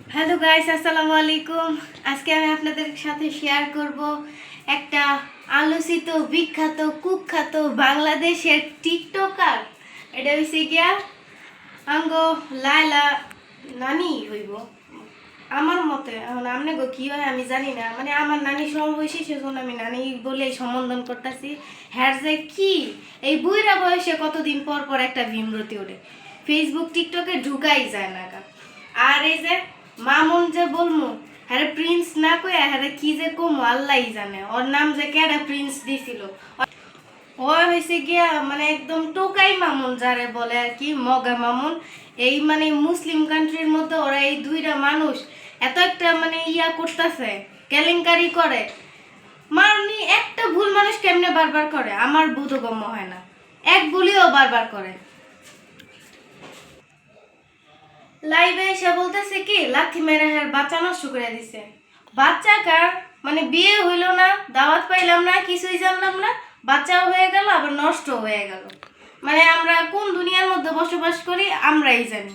Hello guys, আসসালামু আলাইকুম। আজকে আমি আপনাদের সাথে শেয়ার করব একটা আলোচিত বিখ্যাত কুখ্যাত বাংলাদেশের টিকটকার। এটা হইছে গিয়া আঙ্গ লায়লা নানি হইব আমার মতে। এখন আপনি গো কি হয় আমি জানি না, মানে আমার নানি সমবয়সী, সেজন্য আমি নানি বলেই সম্বোধন করতেছি। হ্যার যে কি এই বুইরা বয়সে কতদিন পর পর একটা ভীমরতি ওঠে, ফেসবুক টিকটকে ঢুকাই যায় না। আর এই যে মামুন যে বলমু, হ্যাঁ প্রিন্স না কইয়া হ্যাঁ কি যে কমু আল্লাহই জানে, ওর নাম যে কেডা প্রিন্স দিছিল। ও হয়েছে গিয়া মানে একদম টোকাই মামুন যারে বলে আর কি, মগা মামুন। এই মানে মুসলিম কান্ট্রির মধ্যে ওরা এই দুইটা মানুষ এত একটা মানে ইয়া করতেছে, কেলেঙ্কারি করে। মানে একটা ভুল মানুষ কেমনে বারবার করে আমার বোধগম্য হয় না, এক ভুলিও বারবার করে। লাইভে এসে বলতেছে কি লাথি মেরে হ্যাঁ বাচ্চা নষ্ট করে দিছে। বাচ্চা কার মানে বিয়ে হইল না, দাওয়াত পাইলাম না, কিছুই জানলাম না, বাচ্চাও হয়ে গেল আবার নষ্ট হয়ে গেল। মানে আমরা কোন দুনিয়ার মধ্যে বসবাস করি আমরাই জানি।